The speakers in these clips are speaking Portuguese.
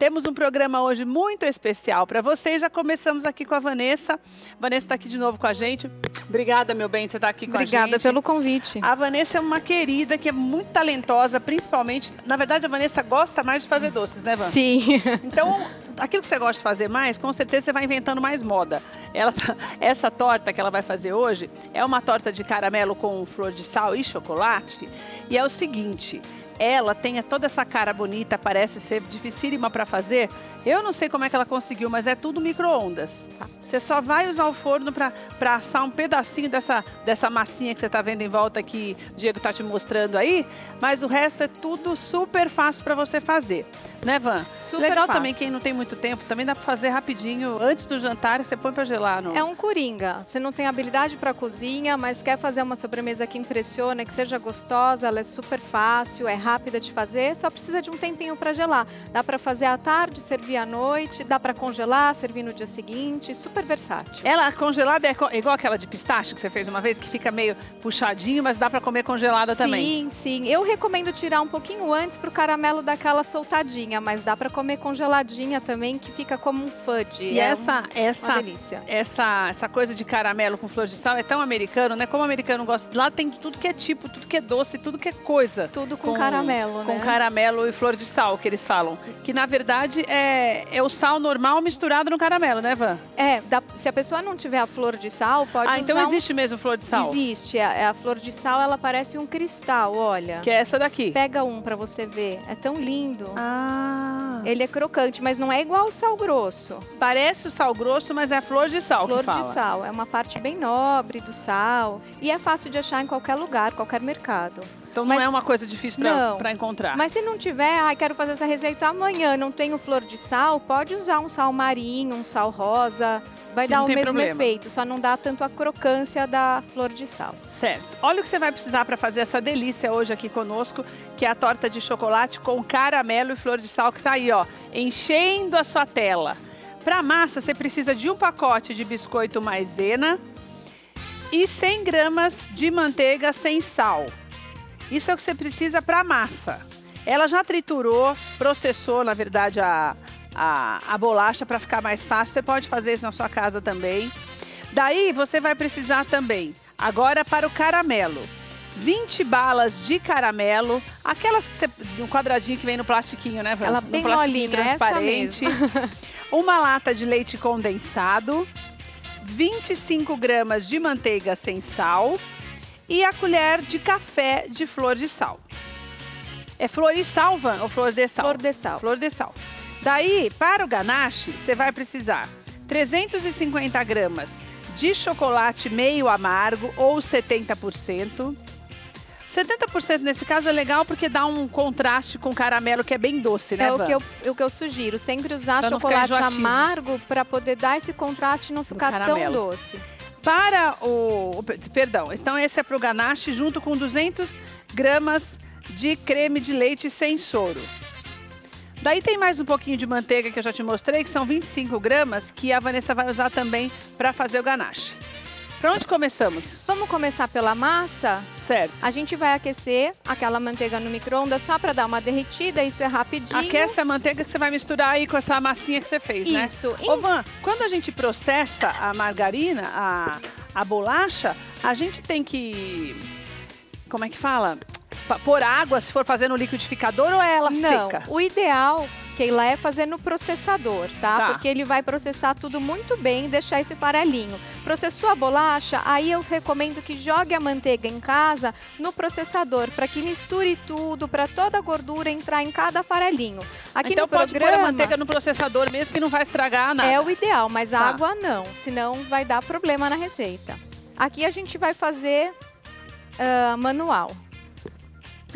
Temos um programa hoje muito especial para vocês. Já começamos aqui com a Vanessa. Vanessa está aqui de novo com a gente. Obrigada, meu bem, de você estar aqui com a gente. Obrigada pelo convite. A Vanessa é uma querida, que é muito talentosa, principalmente... Na verdade, a Vanessa gosta mais de fazer doces, né, Van? Sim. Então, aquilo que você gosta de fazer mais, com certeza você vai inventando mais moda. Essa torta que ela vai fazer hoje é uma torta de caramelo com flor de sal e chocolate. E é o seguinte... Ela tem toda essa cara bonita, parece ser dificílima para fazer. Eu não sei como é que ela conseguiu, mas é tudo micro-ondas. Você só vai usar o forno para assar um pedacinho dessa massinha que você está vendo em volta que o Diego está te mostrando aí. Mas o resto é tudo super fácil para você fazer. Né, Van? Super Legal fácil. Também, quem não tem muito tempo, também dá para fazer rapidinho. Antes do jantar, você põe para gelar. É um coringa. Você não tem habilidade para cozinha, mas quer fazer uma sobremesa que impressiona, que seja gostosa, ela é super fácil, é rápida de fazer, só precisa de um tempinho para gelar. Dá para fazer à tarde, servir à noite, dá para congelar, servir no dia seguinte, super versátil. Ela congelada é igual aquela de pistache que você fez uma vez, que fica meio puxadinho, mas dá para comer congelada também. Sim, sim. Eu recomendo tirar um pouquinho antes para o caramelo dar aquela soltadinha, mas dá para comer congeladinha também, que fica como um fudge. E uma delícia. Essa coisa de caramelo com flor de sal é tão americano, né? Como o americano gosta, lá tem tudo que é tipo, tudo que é doce, tudo que é coisa. Tudo com caramelo, né? Com caramelo e flor de sal, que eles falam. Que, na verdade, é o sal normal misturado no caramelo, né, Van? Se a pessoa não tiver a flor de sal, pode usar... então existe mesmo flor de sal? Existe. A flor de sal, ela parece um cristal, olha. Que é essa daqui. Pega um pra você ver. É tão lindo. Ah. Ele é crocante, mas não é igual ao sal grosso. Parece o sal grosso, mas é flor de sal que fala. Flor de sal. É uma parte bem nobre do sal. E é fácil de achar em qualquer lugar, qualquer mercado. Então não é uma coisa difícil para encontrar. Mas se não tiver, quero fazer essa receita amanhã, não tenho flor de sal, pode usar um sal marinho, um sal rosa. Vai dar o mesmo efeito, só não dá tanto a crocância da flor de sal. Certo. Olha o que você vai precisar para fazer essa delícia hoje aqui conosco, que é a torta de chocolate com caramelo e flor de sal, que está aí, ó, enchendo a sua tela. Para a massa, você precisa de um pacote de biscoito maisena e 100 gramas de manteiga sem sal. Isso é o que você precisa para a massa. Ela já triturou, processou, na verdade, a bolacha para ficar mais fácil. Você pode fazer isso na sua casa também. Daí você vai precisar também, agora para o caramelo, 20 balas de caramelo, aquelas que você, um quadradinho que vem no plastiquinho, né? Ela no bem plastiquinho molinha, transparente. Uma lata de leite condensado, 25 gramas de manteiga sem sal e a colher de café de flor de sal. É flor e sal, Van, ou flor de sal? Flor de sal. Flor de sal. Daí, para o ganache, você vai precisar 350 gramas de chocolate meio amargo ou 70%. 70% nesse caso é legal porque dá um contraste com caramelo que é bem doce, né, Van? É o que eu sugiro, sempre usar chocolate amargo para poder dar esse contraste e não ficar tão doce. Então esse é para o ganache junto com 200 gramas de creme de leite sem soro. Daí tem mais um pouquinho de manteiga que eu já te mostrei, que são 25 gramas, que a Vanessa vai usar também para fazer o ganache. Para onde começamos? Vamos começar pela massa? Certo. A gente vai aquecer aquela manteiga no micro-ondas só para dar uma derretida, isso é rapidinho. Aquece a manteiga que você vai misturar aí com essa massinha que você fez, né? Isso. Ô, Van, quando a gente processa a margarina, a bolacha, a gente tem que... Como é que fala? Pôr água se for fazer no liquidificador ou é ela seca? Não, o ideal, Keila, é fazer no processador, tá? Porque ele vai processar tudo muito bem e deixar esse farelinho. Processou a bolacha, aí eu recomendo que jogue a manteiga em casa no processador, para que misture tudo, para toda a gordura entrar em cada farelinho. Aqui então no pode programa, pôr a manteiga no processador mesmo que não vai estragar nada. É o ideal, mas a água não, senão vai dar problema na receita. Aqui a gente vai fazer manual.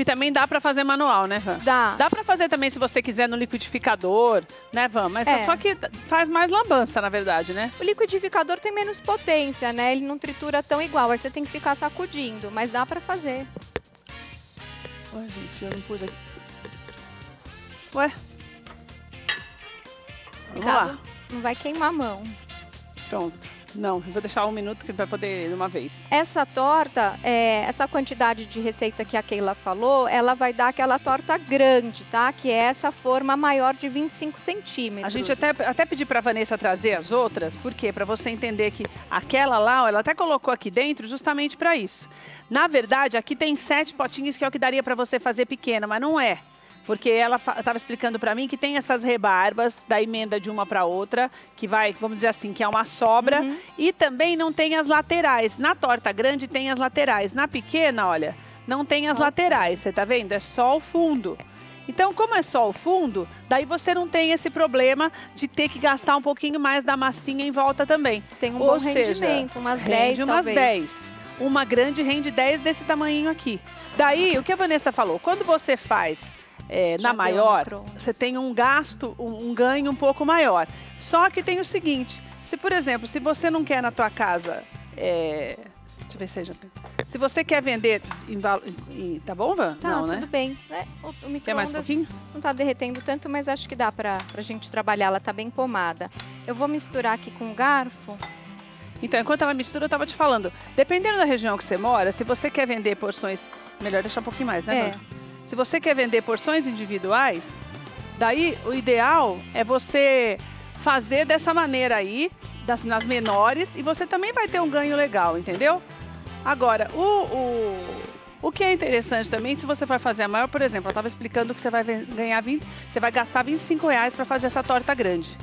E também dá para fazer manual, né, Van? Dá. Dá para fazer também se você quiser no liquidificador, né, Van? Mas só que faz mais lambança, na verdade, né? O liquidificador tem menos potência, né? Ele não tritura tão igual, aí você tem que ficar sacudindo, mas dá para fazer. Ué, gente, eu não pus aqui. Ué? Vamos lá. Não vai queimar a mão. Pronto. Não, eu vou deixar 1 minuto que vai poder de uma vez. Essa torta, essa quantidade de receita que a Keila falou, ela vai dar aquela torta grande, tá? Que é essa forma maior de 25 centímetros. A gente até pedi pra Vanessa trazer as outras, por quê? Pra você entender que aquela lá, ó, ela até colocou aqui dentro justamente pra isso. Na verdade, aqui tem 7 potinhos, que é o que daria pra você fazer pequena, mas não é. Porque ela estava explicando para mim que tem essas rebarbas da emenda de uma para outra, que vai, vamos dizer assim, que é uma sobra. E também não tem as laterais. Na torta grande tem as laterais. Na pequena, olha, não tem as laterais. Você tá vendo? É só o fundo. Então, como é só o fundo, daí você não tem esse problema de ter que gastar um pouquinho mais da massinha em volta também. Tem um bom rendimento, umas 10 umas talvez. 10. Uma grande rende 10 desse tamanhinho aqui. Daí, o que a Vanessa falou, quando você faz... na maior, você tem um gasto, um ganho um pouco maior. Só que tem o seguinte, se por exemplo, se você não quer na tua casa, deixa eu ver se você quer vender, tá bom, Van? Tá, não, tudo né? bem. O Quer mais um pouquinho? Não tá derretendo tanto, mas acho que dá pra gente trabalhar, ela tá bem pomada. Eu vou misturar aqui com o garfo. Então, enquanto ela mistura, eu tava te falando, dependendo da região que você mora, se você quer vender porções, melhor deixar um pouquinho mais, né, Van? Se você quer vender porções individuais, daí o ideal é você fazer dessa maneira aí, nas menores, e você também vai ter um ganho legal, entendeu? Agora, o que é interessante também, se você vai fazer a maior, por exemplo, eu estava explicando que você vai ganhar você vai gastar R$25 para fazer essa torta grande.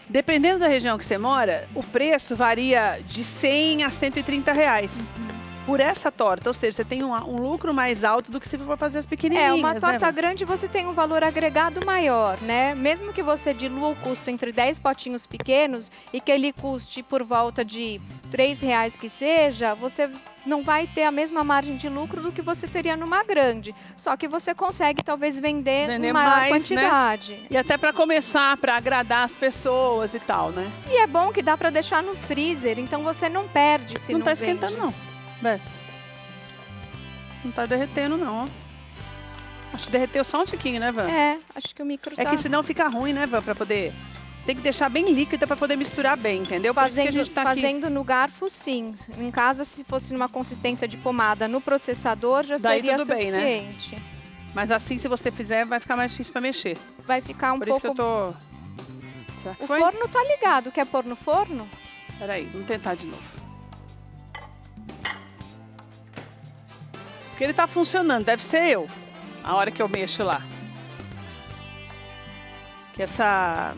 Dependendo da região que você mora, o preço varia de R$100 a R$130. Por essa torta, ou seja, você tem um lucro mais alto do que se for fazer as pequenininhas, uma torta né? grande você tem um valor agregado maior, né? Mesmo que você dilua o custo entre 10 potinhos pequenos e que ele custe por volta de R$3 que seja, você não vai ter a mesma margem de lucro do que você teria numa grande. Só que você consegue talvez vender em maior mais, quantidade. Né? E até para começar, para agradar as pessoas e tal, né? E é bom que dá para deixar no freezer, então você não perde se não tá esquentando, não. Desce. Não tá derretendo, não, ó. Acho que derreteu só um tiquinho, né, Van? Acho que o micro tá... É que senão fica ruim, né, Van, pra poder... Tem que deixar bem líquida pra poder misturar bem, entendeu? Por isso que a gente tá fazendo no garfo, sim. Em casa, se fosse numa consistência de pomada no processador, já seria suficiente. Bem, né? Mas assim, se você fizer, vai ficar mais difícil pra mexer. Vai ficar um pouco... Por isso que eu tô... Será que foi? O forno tá ligado. Quer pôr no forno? Peraí, vamos tentar de novo. Porque ele tá funcionando, deve ser eu, a hora que eu mexo lá. Que essa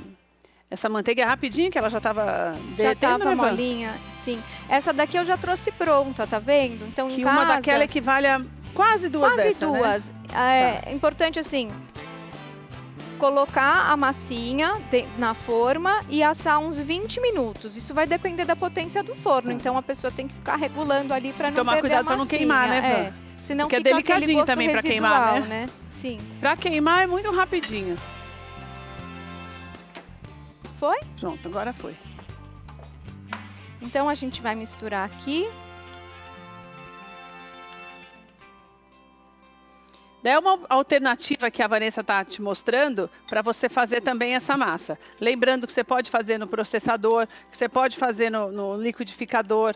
manteiga é rapidinho, que ela já tava derretendo, já tava, né, molinha, sim. Essa daqui eu já trouxe pronta, tá vendo? Então, que em casa... uma daquela equivale a quase duas dessas, duas. Né? É importante, assim, colocar a massinha na forma e assar uns 20 minutos. Isso vai depender da potência do forno, então a pessoa tem que ficar regulando ali para não tomar perder cuidado para não queimar, né, Van? Senão porque fica é delicadinho também para queimar, né? Sim. Para queimar é muito rapidinho. Foi? Pronto, agora foi. Então a gente vai misturar aqui. É uma alternativa que a Vanessa está te mostrando para você fazer também essa massa. Lembrando que você pode fazer no processador, que você pode fazer no liquidificador.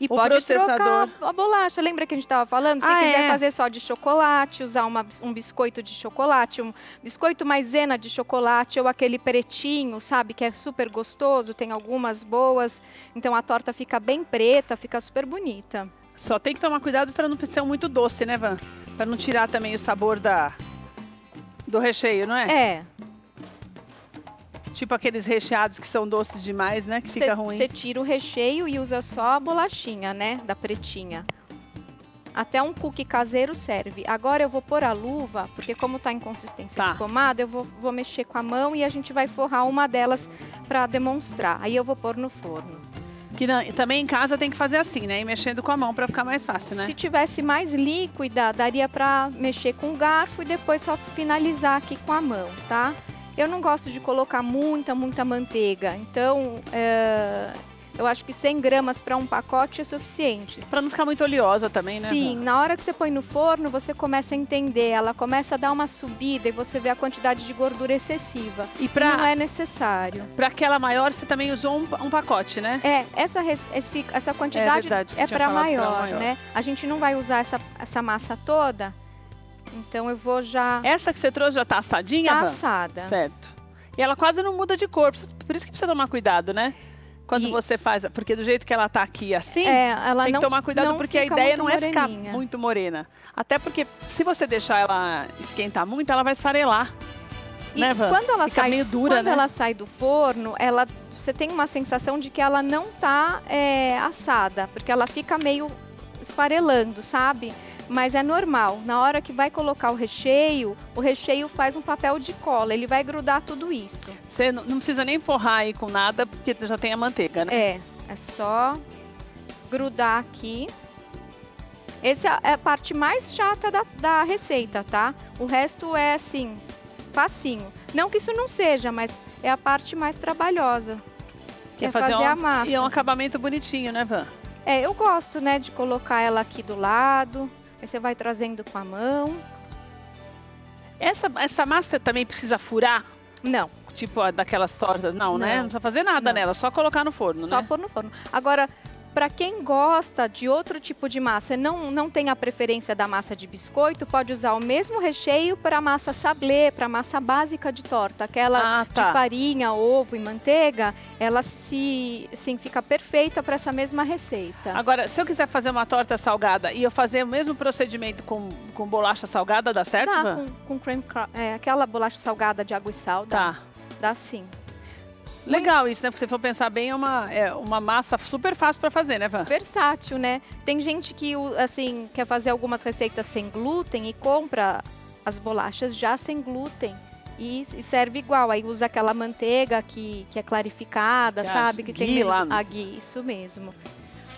E pode trocar a bolacha. Lembra que a gente estava falando? Se quiser fazer só de chocolate, usar um biscoito de chocolate, um biscoito maisena de chocolate ou aquele pretinho, sabe? Que é super gostoso, tem algumas boas. Então a torta fica bem preta, fica super bonita. Só tem que tomar cuidado para não ser muito doce, né, Van? Para não tirar também o sabor do recheio, não é? É. Tipo aqueles recheados que são doces demais, né? Que fica ruim. Você tira o recheio e usa só a bolachinha, né? Da pretinha. Até um cookie caseiro serve. Agora eu vou pôr a luva, porque como tá em consistência de pomada, eu vou mexer com a mão e a gente vai forrar uma delas para demonstrar. Aí eu vou pôr no forno. Que também em casa tem que fazer assim, né? Ir mexendo com a mão para ficar mais fácil, né? Se tivesse mais líquida, daria para mexer com o garfo e depois só finalizar aqui com a mão, tá? Eu não gosto de colocar muita manteiga, então Eu acho que 100 gramas para um pacote é suficiente. Para não ficar muito oleosa também, né? Sim, na hora que você põe no forno, você começa a entender, ela começa a dar uma subida e você vê a quantidade de gordura excessiva. E não é necessário. Para aquela maior, você também usou um pacote, né? Essa quantidade é para maior, né? A gente não vai usar essa massa toda, então eu vou já... Essa que você trouxe já tá assadinha, Tá Van? assada. Certo. E ela quase não muda de cor, por isso que precisa tomar cuidado, né? Quando você faz, porque do jeito que ela tá aqui assim, ela tem que tomar cuidado, porque a ideia não é ficar moreninha. muito morena. Até porque se você deixar ela esquentar muito, ela vai esfarelar. E né, Van? quando ela Fica meio dura, quando ela sai do forno, você tem uma sensação de que ela não tá assada, porque ela fica meio esfarelando, sabe? Mas é normal. Na hora que vai colocar o recheio faz um papel de cola. Ele vai grudar tudo isso. Você não precisa nem forrar aí com nada, porque já tem a manteiga, né? É só grudar aqui. Essa é a parte mais chata da receita, tá? O resto é assim, facinho. Não que isso não seja, mas é a parte mais trabalhosa. Que é fazer a massa. E é um acabamento bonitinho, né, Van? Eu gosto, né, de colocar ela aqui do lado. Aí você vai trazendo com a mão. Essa massa também precisa furar? Não. Tipo daquelas tortas? Não, né? Não precisa fazer nada nela, só colocar no forno, né? Só pôr no forno. Agora, para quem gosta de outro tipo de massa, não tem a preferência da massa de biscoito, pode usar o mesmo recheio para a massa sablé, para a massa básica de torta. Aquela de farinha, ovo e manteiga, ela fica perfeita para essa mesma receita. Agora, se eu quiser fazer uma torta salgada e eu fazer o mesmo procedimento com bolacha salgada, dá certo, Van? Dá, com creme aquela bolacha salgada de água e sal, dá sim. Legal isso, né? Porque se for pensar bem, é uma massa super fácil para fazer, né, Van? Versátil, né? Tem gente que, assim, quer fazer algumas receitas sem glúten e compra as bolachas já sem glúten. E serve igual. Aí usa aquela manteiga que é clarificada, sabe? Que tem lá. A ghee, isso mesmo.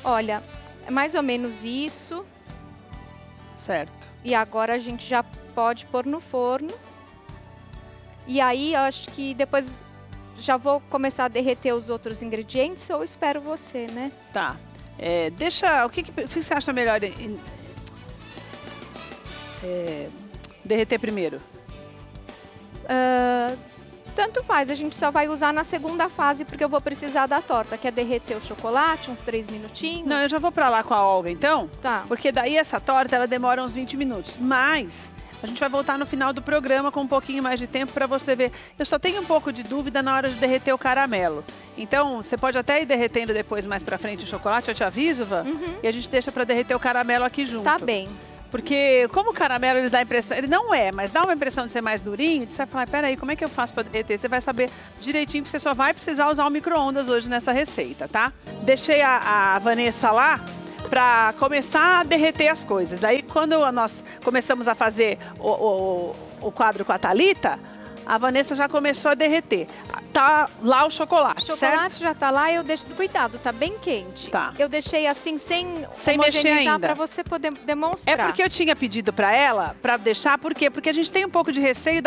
Olha, é mais ou menos isso. Certo. E agora a gente já pode pôr no forno. E aí, eu acho que depois... Já vou começar a derreter os outros ingredientes ou espero você, né? Tá. O que você acha melhor derreter primeiro? Tanto faz, a gente só vai usar na segunda fase porque eu vou precisar da torta. Quer derreter o chocolate, uns 3 minutinhos? Não, eu já vou pra lá com a Olga, então. Tá. Porque daí essa torta, ela demora uns 20 minutos. Mas... a gente vai voltar no final do programa com um pouquinho mais de tempo para você ver. Eu só tenho um pouco de dúvida na hora de derreter o caramelo. Então, você pode até ir derretendo depois mais para frente o chocolate, eu te aviso, Van. E a gente deixa para derreter o caramelo aqui junto. Tá bem. Porque como o caramelo, ele dá a impressão... Ele não é, mas dá uma impressão de ser mais durinho. Você vai falar, peraí, como é que eu faço para derreter? Você vai saber direitinho que você só vai precisar usar o micro-ondas hoje nessa receita, tá? Deixei a Vanessa lá para começar a derreter as coisas. Daí, quando nós começamos a fazer o quadro com a Thalita, a Vanessa já começou a derreter. Tá lá o chocolate, certo? O chocolate certo? Já tá lá, eu deixo... Cuidado, tá bem quente. Tá. Eu deixei assim, sem mexer ainda. Para você poder demonstrar. É porque eu tinha pedido para ela, para deixar, por quê? Porque a gente tem um pouco de receio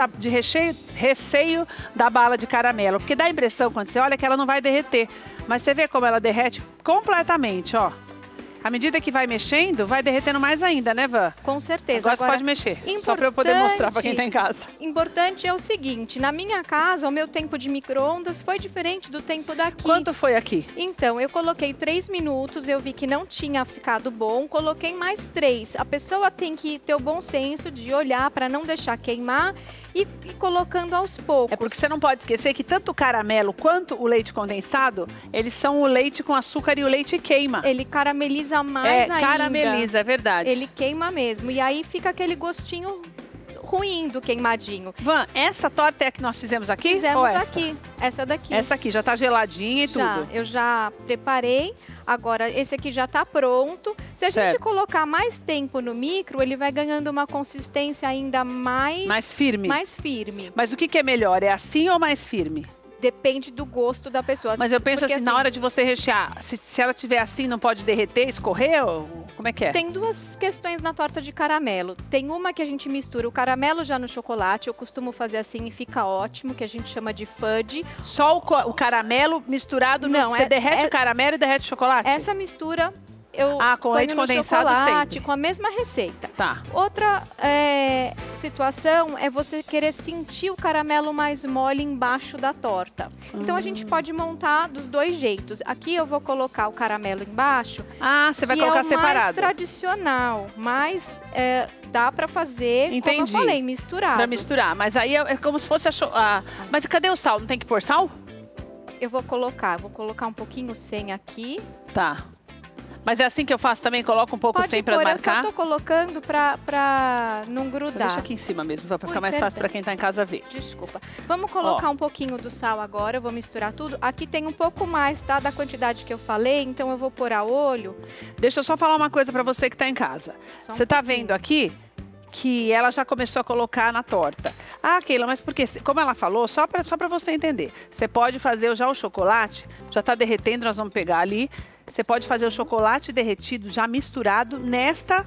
da bala de caramelo. Porque dá a impressão, quando você olha, que ela não vai derreter. Mas você vê como ela derrete completamente, ó. À medida que vai mexendo, vai derretendo mais ainda, né, Van? Com certeza. Agora você pode mexer, só para eu poder mostrar para quem está em casa. Importante é o seguinte, na minha casa, o meu tempo de micro-ondas foi diferente do tempo daqui. Quanto foi aqui? Então, eu coloquei 3 minutos, eu vi que não tinha ficado bom, coloquei mais 3. A pessoa tem que ter o bom senso de olhar para não deixar queimar e colocando aos poucos. É porque você não pode esquecer que tanto o caramelo quanto o leite condensado, eles são o leite com açúcar e o leite queima. Ele carameliza mais ainda. Carameliza, é verdade. Ele queima mesmo. E aí fica aquele gostinho ruim do queimadinho. Van, essa torta é a que nós fizemos aqui? Fizemos aqui. Essa daqui. Essa aqui já tá geladinha e tudo. Eu já preparei. Agora, esse aqui já tá pronto. Se a gente colocar mais tempo no micro, ele vai ganhando uma consistência ainda mais... Mais firme. Mais firme. Mas o que é melhor? É assim ou mais firme? Depende do gosto da pessoa. Mas eu penso assim, na hora de você rechear, se ela tiver assim, não pode derreter, escorrer? Ou como é que é? Tem duas questões na torta de caramelo. Tem uma que a gente mistura o caramelo já no chocolate. Eu costumo fazer assim e fica ótimo, que a gente chama de fudge. Só o caramelo misturado? Não, você derrete o caramelo e derrete o chocolate? Essa mistura... Eu com leite condensado sempre. Com a mesma receita. Tá. Outra situação é você querer sentir o caramelo mais mole embaixo da torta. Então a gente pode montar dos dois jeitos. Aqui eu vou colocar o caramelo embaixo. Você vai colocar separado. Mais tradicional, mas dá pra fazer, como eu falei, misturado. Pra misturar, mas aí é como se fosse Mas cadê o sal? Não tem que pôr sal? Eu vou colocar um pouquinho sem aqui. Tá. Mas é assim que eu faço também? Coloco um pouco sem pra marcar? Eu só tô colocando pra não grudar. Só deixa aqui em cima mesmo, pra ficar mais fácil pra quem tá em casa ver. Desculpa. Vamos colocar um pouquinho do sal agora, eu vou misturar tudo. Aqui tem um pouco mais, tá? Da quantidade que eu falei, então eu vou pôr a olho. Deixa eu só falar uma coisa pra você que tá em casa. Você tá vendo aqui que ela já começou a colocar na torta. Keila, mas porque, como ela falou, só pra você entender. Você pode fazer já o chocolate, já tá derretendo, nós vamos pegar ali. Você pode fazer o chocolate derretido já misturado nesta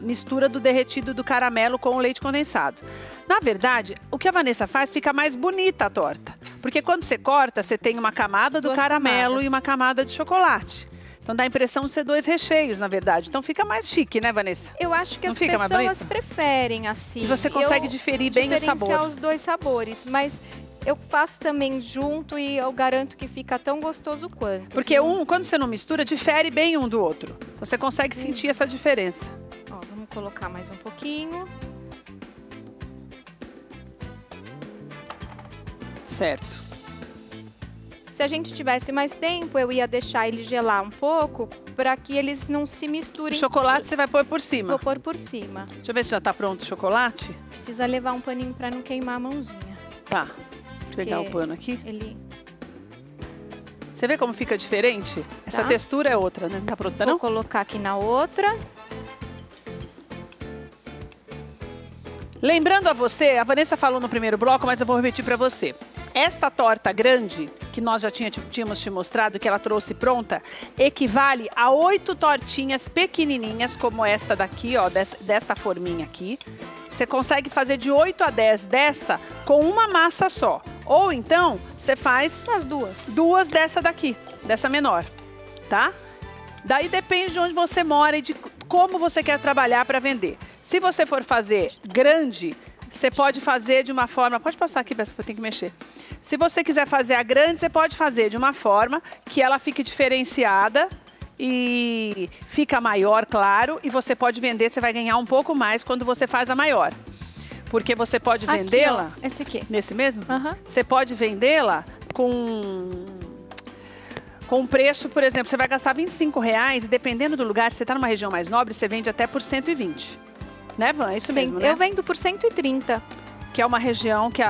mistura do derretido do caramelo com o leite condensado. Na verdade, o que a Vanessa faz, fica mais bonita a torta. Porque quando você corta, você tem uma camada do caramelo e uma camada de chocolate. Então dá a impressão de ser dois recheios, na verdade. Então fica mais chique, né, Vanessa? Eu acho que as pessoas preferem assim. E você consegue diferir bem o sabor. Diferenciar os dois sabores, mas... Eu faço também junto e eu garanto que fica tão gostoso quanto. Porque quando você não mistura, difere bem um do outro. Você consegue sentir essa diferença. Vamos colocar mais um pouquinho. Certo. Se a gente tivesse mais tempo, eu ia deixar ele gelar um pouco para que eles não se misturem. O chocolate você vai pôr por cima? Vou pôr por cima. Deixa eu ver se já tá pronto o chocolate. Precisa levar um paninho para não queimar a mãozinha. Tá. Vou pegar o pano aqui. Você vê como fica diferente? Essa textura é outra, né? Não tá pronta, não? Vou colocar aqui na outra. Lembrando a você, a Vanessa falou no primeiro bloco, mas eu vou repetir para você. Esta torta grande, que nós já tínhamos te mostrado, que ela trouxe pronta, equivale a 8 tortinhas pequenininhas, como esta daqui, ó, desta forminha aqui. Você consegue fazer de 8 a 10 dessa com uma massa só. Ou então, você faz as duas. Duas dessa daqui, dessa menor, tá? Daí depende de onde você mora e de como você quer trabalhar para vender. Se você for fazer grande, você pode fazer de uma forma... Pode passar aqui, porque eu tenho que mexer. Se você quiser fazer a grande, você pode fazer de uma forma que ela fique diferenciada e fica maior, claro, e você pode vender, você vai ganhar um pouco mais quando você faz a maior. Porque você pode vendê-la... Esse aqui. Nesse mesmo? Você pode vendê-la com preço, por exemplo, você vai gastar R$25 e dependendo do lugar, se você está numa região mais nobre, você vende até por 120. Né, Van? É isso mesmo, né? Eu vendo por 130. Que é uma região que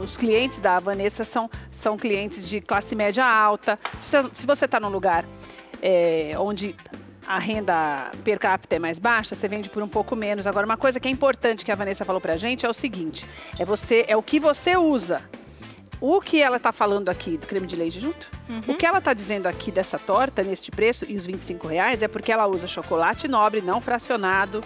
os clientes da Vanessa são clientes de classe média alta. Se você está num lugar onde a renda per capita é mais baixa, você vende por um pouco menos. Agora, uma coisa que é importante que a Vanessa falou pra gente é o seguinte, é o que você usa. O que ela tá falando aqui do creme de leite junto, o que ela tá dizendo aqui dessa torta, neste preço, e os R$25, é porque ela usa chocolate nobre, não fracionado,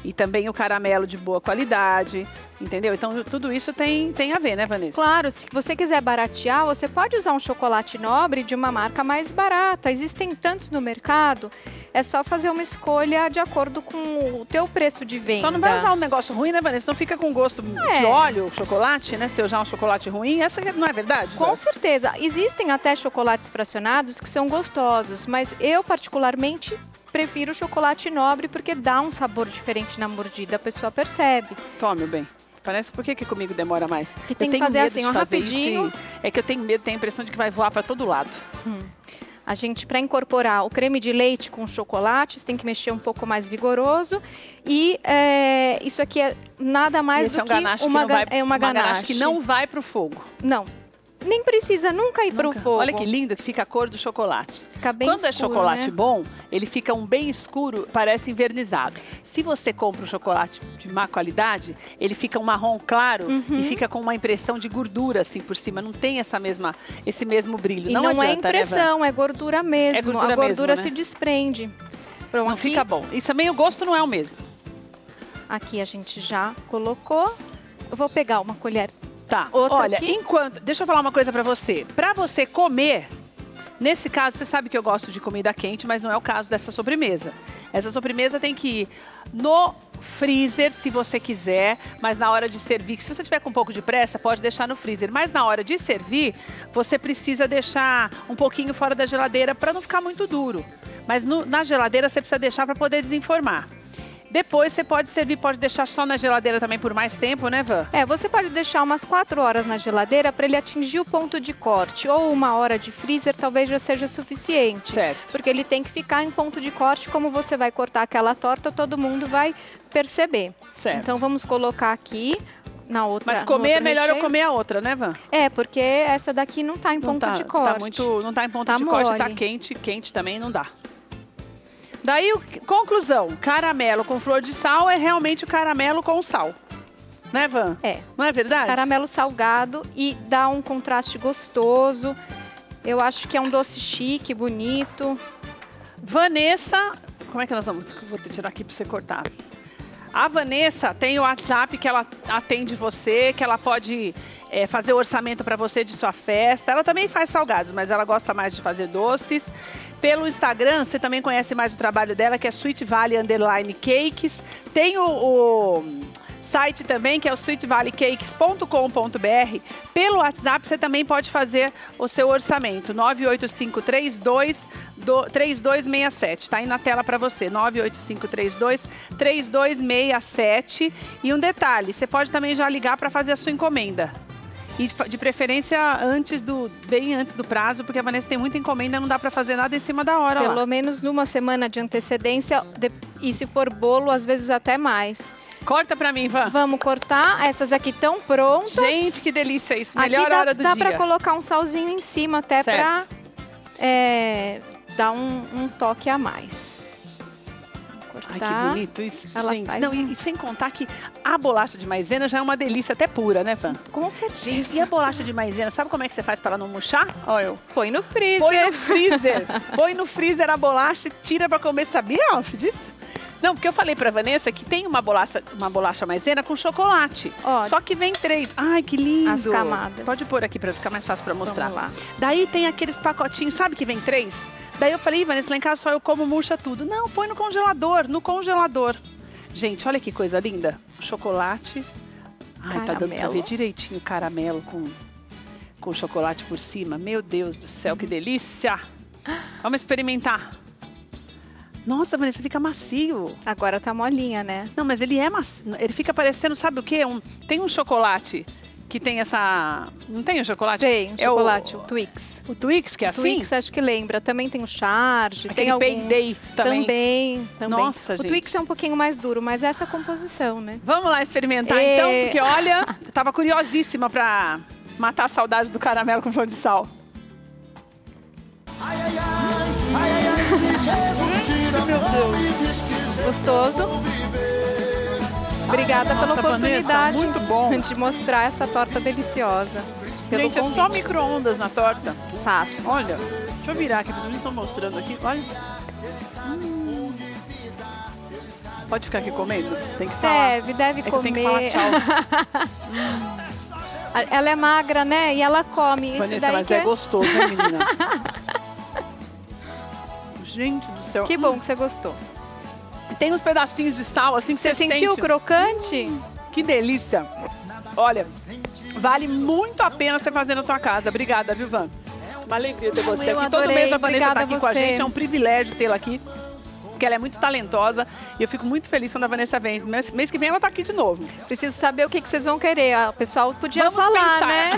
e também o caramelo de boa qualidade, entendeu? Então, tudo isso tem a ver, né, Vanessa? Claro, se você quiser baratear, você pode usar um chocolate nobre de uma marca mais barata. Existem tantos no mercado, é só fazer uma escolha de acordo com o teu preço de venda. Só não vai usar um negócio ruim, né, Vanessa? Não fica com gosto de óleo, chocolate, né? Se usar um chocolate ruim, essa não é verdade? Com certeza. Existem até chocolates fracionados que são gostosos, mas eu, particularmente, prefiro o chocolate nobre porque dá um sabor diferente na mordida, a pessoa percebe. Tome, meu bem. Parece, por que comigo demora mais? Que tem que fazer assim, rapidinho. É que eu tenho medo, tenho a impressão de que vai voar para todo lado. A gente, para incorporar o creme de leite com chocolate, você tem que mexer um pouco mais vigoroso. E isso aqui é nada mais do que uma ganache que não vai para o fogo. Não. Nem precisa nunca ir pro fogo. Olha que lindo que fica a cor do chocolate. Fica bem Quando escuro, é chocolate né? bom, ele fica um bem escuro, parece envernizado. Se você compra um chocolate de má qualidade, ele fica um marrom claro e fica com uma impressão de gordura assim por cima. Não tem esse mesmo brilho. E não não adianta, é impressão, é gordura mesmo. É gordura a gordura mesmo, né? se desprende. Pronto, não fica bom. E também o gosto não é o mesmo. Aqui a gente já colocou. Eu vou pegar uma colher. Tá, outra olha, aqui. deixa eu falar uma coisa pra você. Pra você comer, nesse caso, você sabe que eu gosto de comida quente, mas não é o caso dessa sobremesa. Essa sobremesa tem que ir no freezer, se você quiser, mas na hora de servir, se você tiver com um pouco de pressa, pode deixar no freezer. Mas na hora de servir, você precisa deixar um pouquinho fora da geladeira para não ficar muito duro. Mas na geladeira você precisa deixar para poder desenformar. Depois você pode servir, pode deixar só na geladeira também por mais tempo, né, Van? Você pode deixar umas 4 horas na geladeira para ele atingir o ponto de corte. Ou 1 hora de freezer talvez já seja suficiente. Certo. Porque ele tem que ficar em ponto de corte, como você vai cortar aquela torta, todo mundo vai perceber. Certo. Então vamos colocar aqui na outra. Mas comer é melhor recheio. eu comer a outra, né, Van? Porque essa daqui não tá em ponto de corte. Não tá em ponto Tá de corte, mole. tá quente também não dá. Daí, conclusão, caramelo com flor de sal é realmente o caramelo com sal. Né, Van? Não é verdade? Caramelo salgado e dá um contraste gostoso. Eu acho que é um doce chique, bonito. Vanessa, como é que nós vamos? Vou tirar aqui para você cortar. A Vanessa tem o WhatsApp que ela atende você, que ela pode fazer o orçamento para você de sua festa. Ela também faz salgados, mas ela gosta mais de fazer doces. Pelo Instagram, você também conhece mais o trabalho dela, que é Sweet Valley _ Cakes. Tem o site também, que é o sweetvalleycakes.com.br. Pelo WhatsApp, você também pode fazer o seu orçamento. 98532-3267. Tá aí na tela para você. 98532-3267. E um detalhe, você pode também já ligar para fazer a sua encomenda. E de preferência bem antes do prazo, porque a Vanessa tem muita encomenda, não dá para fazer nada em cima da hora lá. Pelo menos numa semana de antecedência, e se for bolo, às vezes até mais. Corta pra mim, Van. Vamos cortar. Essas aqui estão prontas. Gente, que delícia isso. Melhor hora do dia. Dá pra colocar um salzinho em cima até pra dar um toque a mais. Ai, que bonito isso, Ela gente. Não, e sem contar que a bolacha de maisena já é uma delícia até pura, né, Van? Com certeza. E a bolacha de maisena, sabe como é que você faz para ela não murchar? Olha, põe no freezer. Põe no freezer. Põe no freezer a bolacha e tira para comer. Sabia, Alf, disso? Não, porque eu falei pra Vanessa que tem uma bolacha maisena com chocolate. Só que vem 3. Ai, que lindo. As camadas. Pode pôr aqui pra ficar mais fácil pra mostrar. Vamos lá. Daí tem aqueles pacotinhos, sabe que vem 3? Daí eu falei, Vanessa, lá em casa só eu como, murcha tudo. Não, põe no congelador. Gente, olha que coisa linda. Chocolate. Ai, tá dando pra ver direitinho o caramelo com chocolate por cima. Meu Deus do céu, que delícia. Vamos experimentar. Nossa, Vanessa, fica macio. Agora tá molinha, né? Não, mas ele é macio. Ele fica parecendo, sabe o quê? Tem um chocolate que tem essa... Não tem o chocolate? Tem, o chocolate, o Twix. O Twix, que é assim? O Twix, acho que lembra. Também tem o Charge. Aquele Payday também. Também. Nossa, gente. O Twix é um pouquinho mais duro, mas essa é a composição, né? Vamos lá experimentar então, porque olha, eu tava curiosíssima pra matar a saudade do caramelo com flor de sal. Ai, ai, ai, ai, ai, se Jesus tira, meu Deus. Gostoso. Obrigada pela oportunidade, Vanessa, muito bom, de mostrar essa torta deliciosa. Gente, é só micro-ondas na torta. Fácil. Olha, deixa eu virar aqui, vocês não estão mostrando aqui. Olha. Pode ficar aqui comendo? Tem que falar. Deve comer. Tem que falar tchau. Ela é magra, né? E ela come. Vanessa, isso daí mas é gostoso, né, menina? Gente do céu. Que bom que você gostou. Tem uns pedacinhos de sal, assim, que você sentiu o crocante? Que delícia. Olha, vale muito a pena você fazer na tua casa. Obrigada, viu, Van? Uma alegria ter você aqui. Todo mês a Vanessa tá aqui com a gente. É um privilégio tê-la aqui. Porque ela é muito talentosa. E eu fico muito feliz quando a Vanessa vem. Mês que vem ela tá aqui de novo. Preciso saber o que vocês vão querer. O pessoal podia falar, pensar. né?